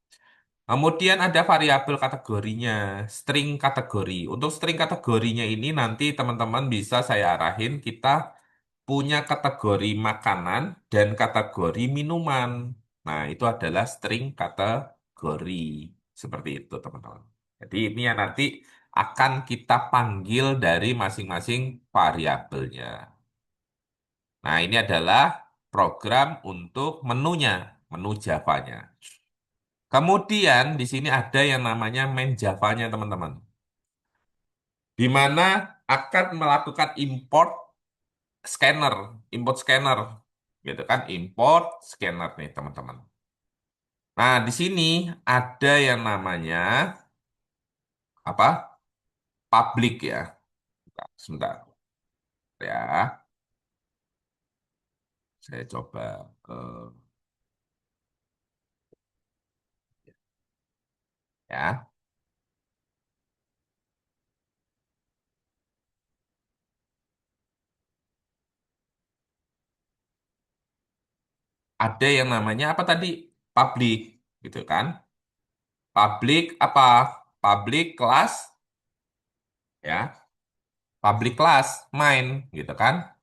Kemudian ada variabel kategorinya, string kategori. Untuk string kategorinya ini nanti teman-teman bisa saya arahin kita punya kategori makanan dan kategori minuman. Nah, itu adalah string kategori. Seperti itu, teman-teman. Jadi ini yang nanti akan kita panggil dari masing-masing variabelnya. Nah, ini adalah program untuk menunya, menu Java-nya. Kemudian di sini ada yang namanya main Java-nya, teman-teman. Di mana akan melakukan scanner, import scanner, gitu kan? Import scanner nih, teman-teman. Nah, di sini ada yang namanya apa? Public ya. Sebentar ya, saya coba ya. Ada yang namanya apa tadi? Public, gitu kan? Public apa? Public class ya. Public class main, gitu kan?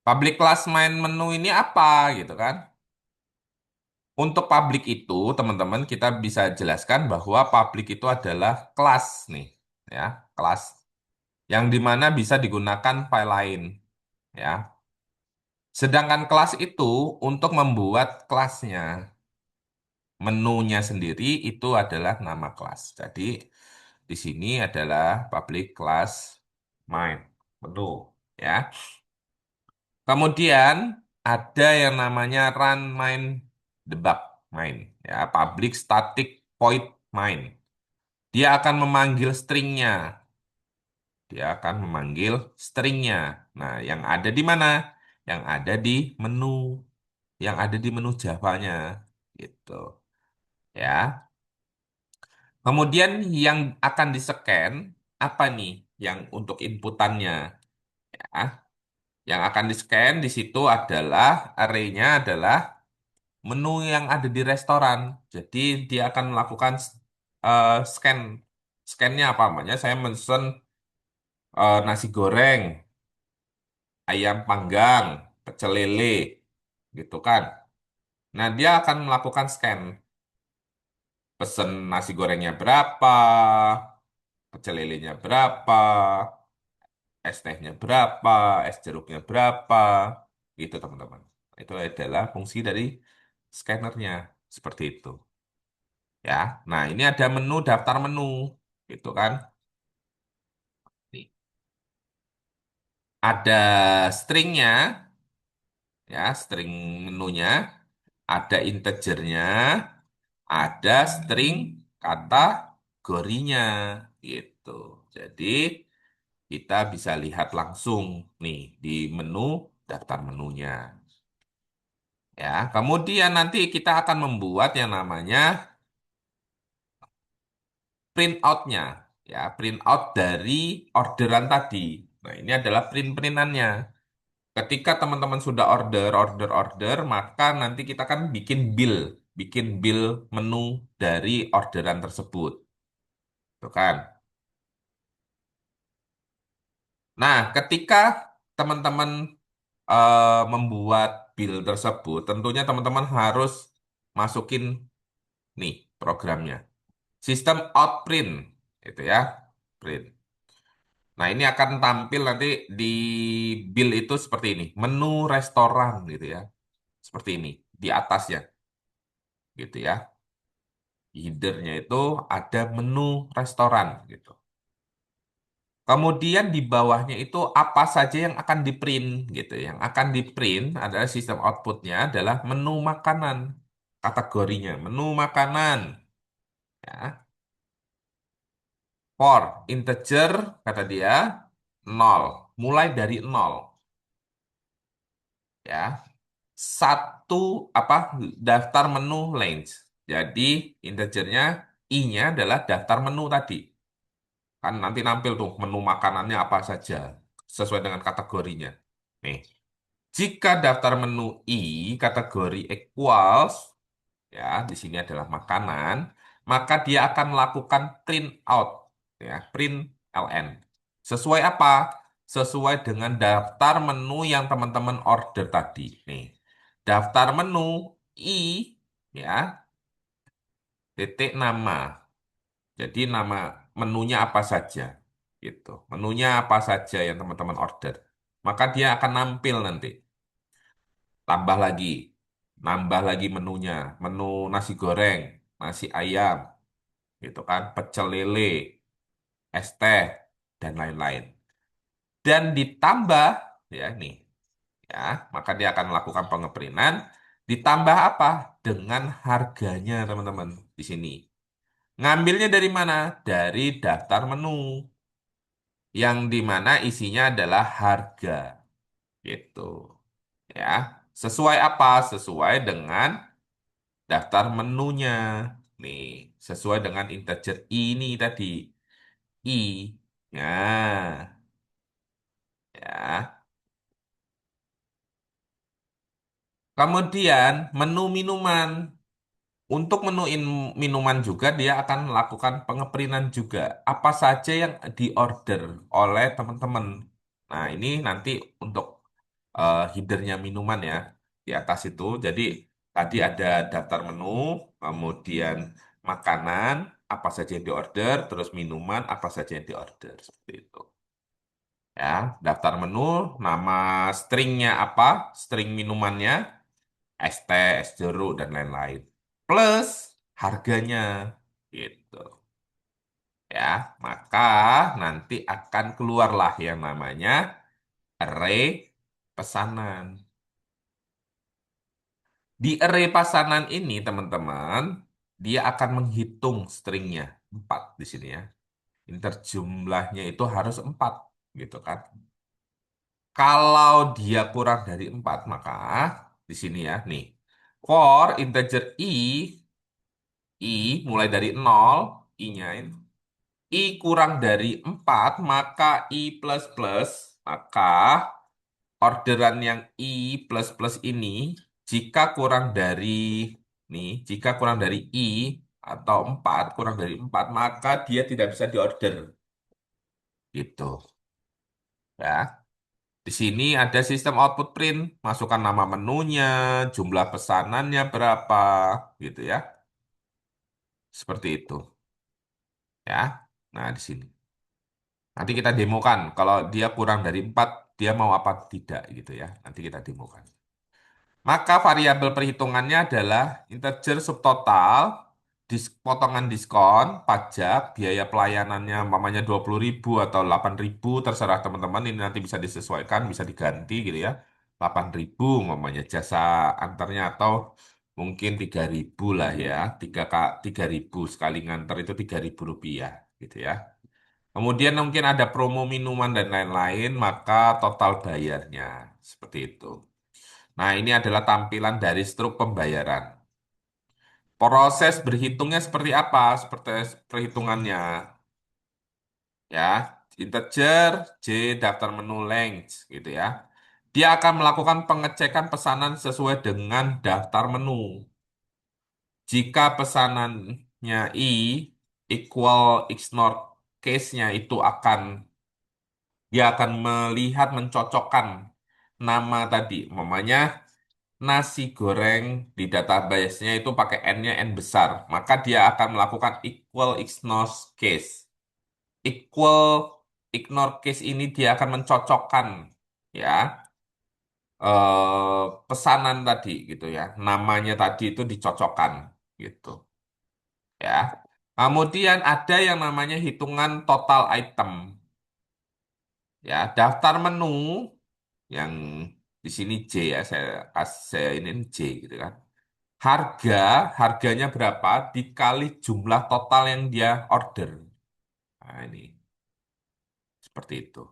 Public class main menu ini apa gitu kan? Untuk public itu, teman-teman, kita bisa jelaskan bahwa public itu adalah kelas nih, ya, kelas yang dimana bisa digunakan file lain, ya. Sedangkan kelas itu untuk membuat kelasnya, menunya sendiri itu adalah nama kelas. Jadi di sini adalah public class main menu, ya. Kemudian ada yang namanya run main debug main, ya, public static void main. Dia akan memanggil stringnya. Dia akan memanggil stringnya. Nah, yang ada di mana? Yang ada di menu, yang ada di menu Java-nya, gitu. Ya. Kemudian yang akan di-scan apa nih? Yang untuk inputannya, ya. Yang akan di-scan di situ adalah array-nya adalah menu yang ada di restoran. Jadi dia akan melakukan scan. Scannya apa namanya? Saya mesen nasi goreng, ayam panggang, pecel lele, gitu kan. Nah, dia akan melakukan scan. Pesen nasi gorengnya berapa, pecel lelenya berapa, es tehnya berapa, es jeruknya berapa, gitu teman-teman. Itu adalah fungsi dari scannernya, seperti itu. Ya, nah ini ada menu daftar menu, gitu kan. Nih, ada stringnya, ya, string menunya, ada integernya, ada string kategorinya, gitu. Jadi kita bisa lihat langsung nih di menu daftar menunya. Ya, kemudian nanti kita akan membuat yang namanya print out-nya. Ya, print out dari orderan tadi. Nah, ini adalah print-printannya. Ketika teman-teman sudah order, maka nanti kita akan bikin bill menu dari orderan tersebut. Tuh kan? Nah, ketika teman-teman membuat bill tersebut, tentunya teman-teman harus masukin nih programnya. Sistem outprint, itu ya, print. Nah, ini akan tampil nanti di bill itu seperti ini, menu restoran gitu ya, seperti ini di atasnya, gitu ya. Headernya itu ada menu restoran gitu. Kemudian di bawahnya itu apa saja yang akan di-print gitu. Yang akan di-print adalah sistem outputnya adalah menu makanan kategorinya, menu makanan ya. For integer kata dia nol, mulai dari nol ya. Satu apa daftar menu range. Jadi integernya i-nya adalah daftar menu tadi. Kan nanti nampil tuh menu makanannya apa saja sesuai dengan kategorinya. Nih, jika daftar menu I kategori equals ya di sini adalah makanan, maka dia akan melakukan print out ya, print ln. Sesuai apa? Sesuai dengan daftar menu yang teman-teman order tadi. Nih, daftar menu I ya, titik nama. Jadi nama menunya apa saja gitu. Menunya apa saja yang teman-teman order. Maka dia akan nampil nanti. Tambah lagi. Nambah lagi menunya. Menu nasi goreng, nasi ayam, gitu kan, pecel lele, es teh, dan lain-lain. Dan ditambah ya nih, ya, maka dia akan melakukan pengeprintan. Ditambah apa? Dengan harganya, teman-teman, di sini. Ngambilnya dari mana? Dari daftar menu. Yang di mana isinya adalah harga gitu ya sesuai apa sesuai dengan daftar menunya nih sesuai dengan integer ini tadi i nah ya kemudian menu minuman untuk menuin minuman juga dia akan melakukan pengeprinan juga apa saja yang diorder oleh teman-teman. Nah, ini nanti untuk headernya minuman ya di atas itu. Jadi tadi ada daftar menu, kemudian makanan apa saja yang diorder, terus minuman apa saja yang diorder seperti itu. Ya, daftar menu, nama stringnya apa, string minumannya, es teh, es jeruk dan lain-lain. Plus harganya gitu. Ya, maka nanti akan keluarlah yang namanya array pesanan. Di array pesanan ini, teman-teman, dia akan menghitung stringnya 4 di sini ya. Inter jumlahnya itu harus 4, gitu kan. Kalau dia kurang dari 4 maka di sini ya, nih. For integer i mulai dari 0, i-nya ini. I kurang dari 4 maka i plus plus, maka orderan yang i plus plus ini Jika kurang dari jika kurang dari I atau 4, kurang dari 4, maka dia tidak bisa diorder. Gitu. Ya. Di sini ada sistem output print, masukkan nama menunya, jumlah pesanannya berapa, gitu ya. Seperti itu, ya. Nah, di sini. Nanti kita demokan, kalau dia kurang dari 4, dia mau apa tidak, gitu ya. Nanti kita demokan. Maka variabel perhitungannya adalah integer subtotal, potongan diskon, pajak, biaya pelayanannya mamanya 20.000 atau 8.000, terserah teman-teman, ini nanti bisa disesuaikan, bisa diganti gitu ya. 8.000 mamanya jasa antarnya atau mungkin 3.000 lah ya. 3.000 sekali nganter itu 3.000 rupiah gitu ya. Kemudian mungkin ada promo minuman dan lain-lain, maka total bayarnya seperti itu. Nah, ini adalah tampilan dari struk pembayaran. Proses berhitungnya seperti apa? Seperti perhitungannya, ya. Integer, J daftar menu length, gitu ya. Dia akan melakukan pengecekan pesanan sesuai dengan daftar menu. Jika pesanannya I equal ignore case-nya itu dia akan melihat mencocokkan nama tadi, namanya nasi goreng di database-nya itu pakai N-nya N besar, maka dia akan melakukan equal ignore case. Equal ignore case ini dia akan mencocokkan ya pesanan tadi gitu ya. Namanya tadi itu dicocokkan gitu ya. Kemudian ada yang namanya hitungan total item ya, daftar menu yang di sini J ya, saya ini J gitu kan. Harga, harganya berapa dikali jumlah total yang dia order. Nah, ini seperti itu.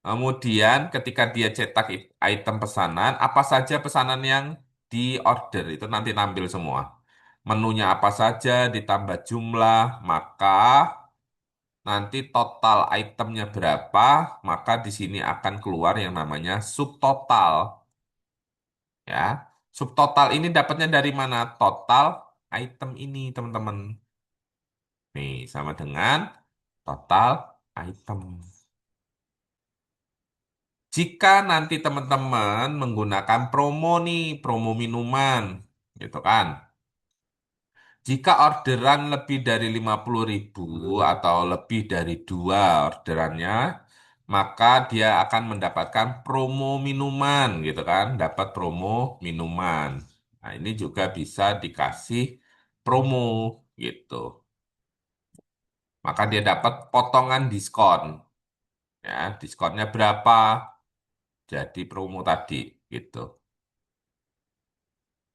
Kemudian ketika dia cetak item pesanan, apa saja pesanan yang di order itu nanti tampil semua. Menunya apa saja ditambah jumlah, maka nanti total itemnya berapa, maka di sini akan keluar yang namanya subtotal. Ya, subtotal ini dapatnya dari mana? Total item ini, teman-teman. Nih, sama dengan total item. Jika nanti teman-teman menggunakan promo nih, promo minuman, gitu kan. Jika orderan lebih dari 50.000 atau lebih dari dua orderannya, maka dia akan mendapatkan promo minuman, gitu kan. Dapat promo minuman. Nah, ini juga bisa dikasih promo, gitu. Maka dia dapat potongan diskon. Ya, diskonnya berapa? Jadi promo tadi, gitu.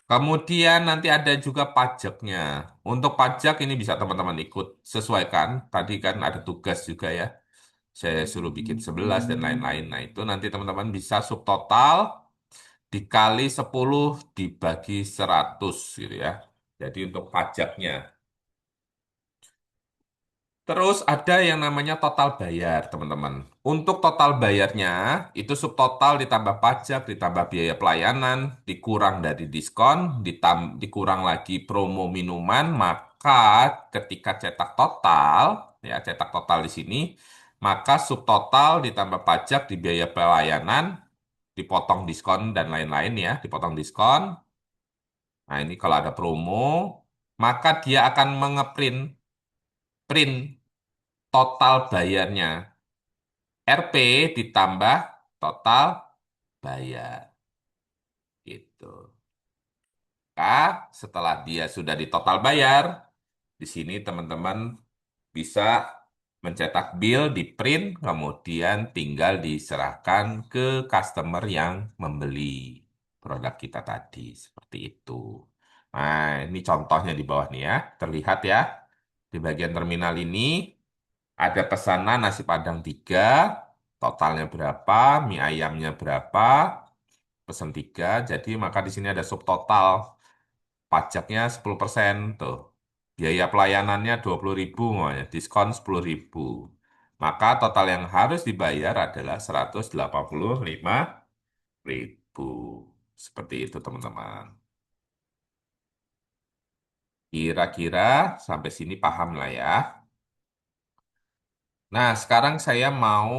Kemudian nanti ada juga pajaknya. Untuk pajak ini bisa teman-teman ikut sesuaikan. Tadi kan ada tugas juga ya. Saya suruh bikin 11 dan lain-lain. Nah, itu nanti teman-teman bisa subtotal dikali 10 dibagi 100 gitu ya. Jadi untuk pajaknya. Terus ada yang namanya total bayar, teman-teman. Untuk total bayarnya, itu subtotal ditambah pajak, ditambah biaya pelayanan, dikurang dari diskon, dikurang lagi promo minuman, maka ketika cetak total, ya cetak total di sini, maka subtotal ditambah pajak di biaya pelayanan, dipotong diskon dan lain-lain ya, dipotong diskon. Nah, ini kalau ada promo, maka dia akan print total bayarnya. RP ditambah total bayar. Gitu. Setelah dia sudah di total bayar, di sini teman-teman bisa mencetak bill, di print, kemudian tinggal diserahkan ke customer yang membeli produk kita tadi. Seperti itu. Nah, ini contohnya di bawah nih ya. Terlihat ya. Di bagian terminal ini ada pesanan nasi Padang 3, totalnya berapa, mie ayamnya berapa, pesan 3, jadi maka di sini ada subtotal, pajaknya 10%, tuh. Biaya pelayanannya 20.000, makanya diskon 10.000. Maka total yang harus dibayar adalah 185.000. Seperti itu, teman-teman. Kira-kira sampai sini paham lah ya. Nah, sekarang saya mau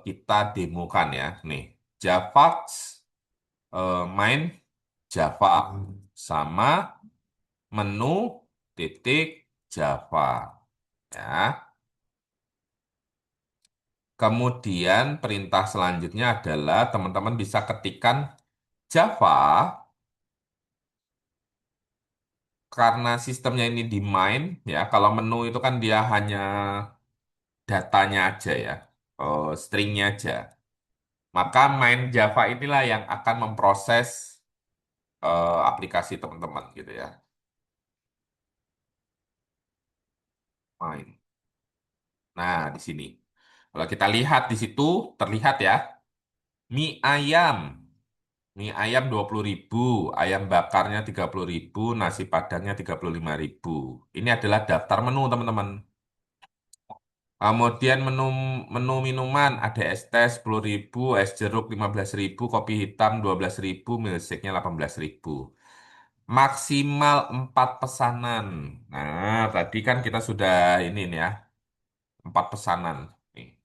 kita demokan ya. Nih, Javax main Java sama menu titik Java. Ya. Kemudian perintah selanjutnya adalah teman-teman bisa ketikkan Java karena sistemnya ini di main ya. Kalau menu itu kan dia hanya datanya aja ya, stringnya aja. Maka main Java inilah yang akan memproses aplikasi teman-teman gitu ya. Main. Nah, di sini. Kalau kita lihat di situ terlihat ya, mie ayam. Mie ayam 20.000, ayam bakarnya 30.000, nasi padangnya 35.000. Ini adalah daftar menu, teman-teman. Kemudian menu menu minuman ada es teh 10.000, es jeruk 15.000, kopi hitam 12.000, milkshake-nya 18.000. Maksimal 4 pesanan. Nah, tadi kan kita sudah ini nih ya, 4 pesanan. Nih,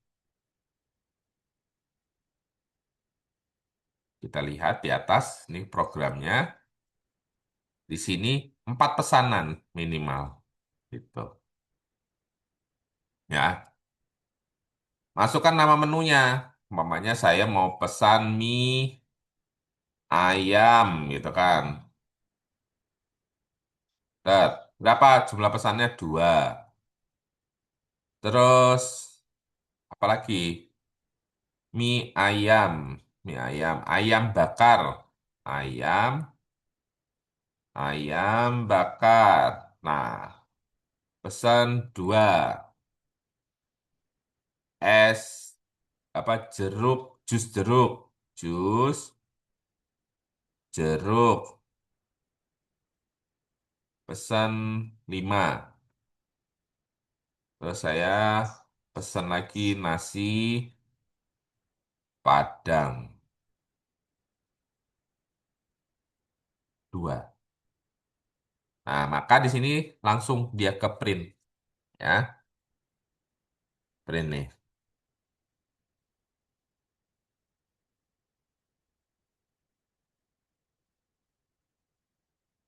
kita lihat di atas, ini programnya. Di sini 4 pesanan minimal. Gitu. Ya, masukkan nama menunya. Umpamanya saya mau pesan mie ayam gitu kan. Dan berapa jumlah pesannya? Dua. Terus apa lagi? Mie ayam, mie ayam, ayam bakar, ayam, ayam bakar. Nah, pesan dua. Es apa jeruk, jus jeruk. Pesan lima. Terus saya pesan lagi nasi padang dua. Nah, maka di sini langsung dia ke print ya, print nih,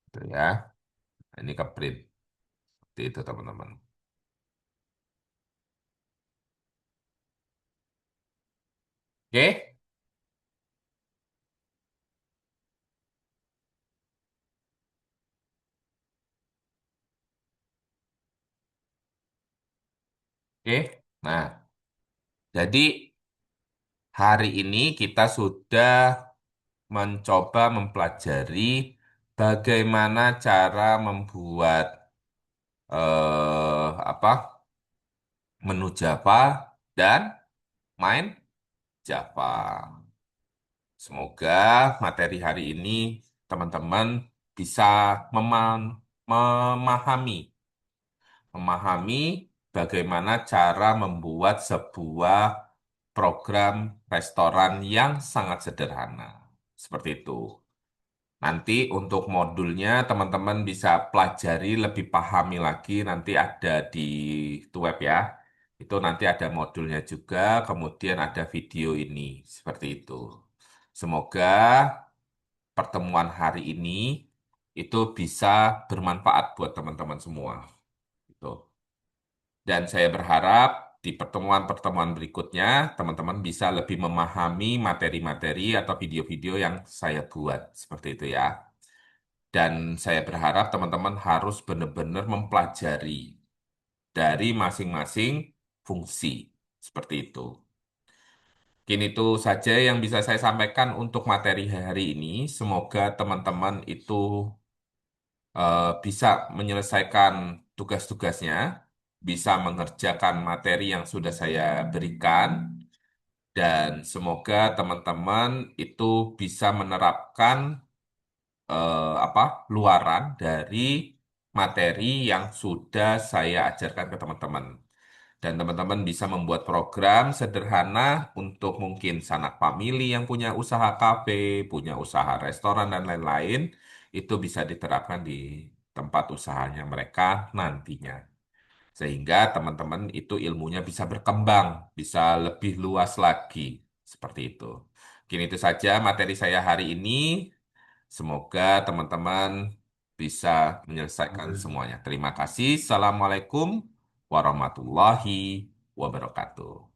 gitu ya. Nah, ini ke print, seperti itu teman-teman. Oke, oke. Nah, jadi hari ini kita sudah mencoba mempelajari bagaimana cara membuat apa menu Java dan main Java. Semoga materi hari ini teman-teman bisa memahami, memahami bagaimana cara membuat sebuah program restoran yang sangat sederhana. Seperti itu. Nanti untuk modulnya teman-teman bisa pelajari lebih pahami lagi nanti ada di web ya. Itu nanti ada modulnya juga, kemudian ada video ini. Seperti itu. Semoga pertemuan hari ini itu bisa bermanfaat buat teman-teman semua. Gitu. Dan saya berharap di pertemuan-pertemuan berikutnya teman-teman bisa lebih memahami materi-materi atau video-video yang saya buat. Seperti itu ya. Dan saya berharap teman-teman harus benar-benar mempelajari dari masing-masing fungsi. Seperti itu. Mungkin itu saja yang bisa saya sampaikan untuk materi hari ini. Semoga teman-teman itu bisa menyelesaikan tugas-tugasnya, bisa mengerjakan materi yang sudah saya berikan, dan semoga teman-teman itu bisa menerapkan apa luaran dari materi yang sudah saya ajarkan ke teman-teman. Dan teman-teman bisa membuat program sederhana untuk mungkin sanak famili yang punya usaha kafe, punya usaha restoran, dan lain-lain. Itu bisa diterapkan di tempat usahanya mereka nantinya. Sehingga teman-teman itu ilmunya bisa berkembang, bisa lebih luas lagi. Seperti itu. Mungkin itu saja materi saya hari ini. Semoga teman-teman bisa menyelesaikan semuanya. Terima kasih. Assalamualaikum warahmatullahi wabarakatuh.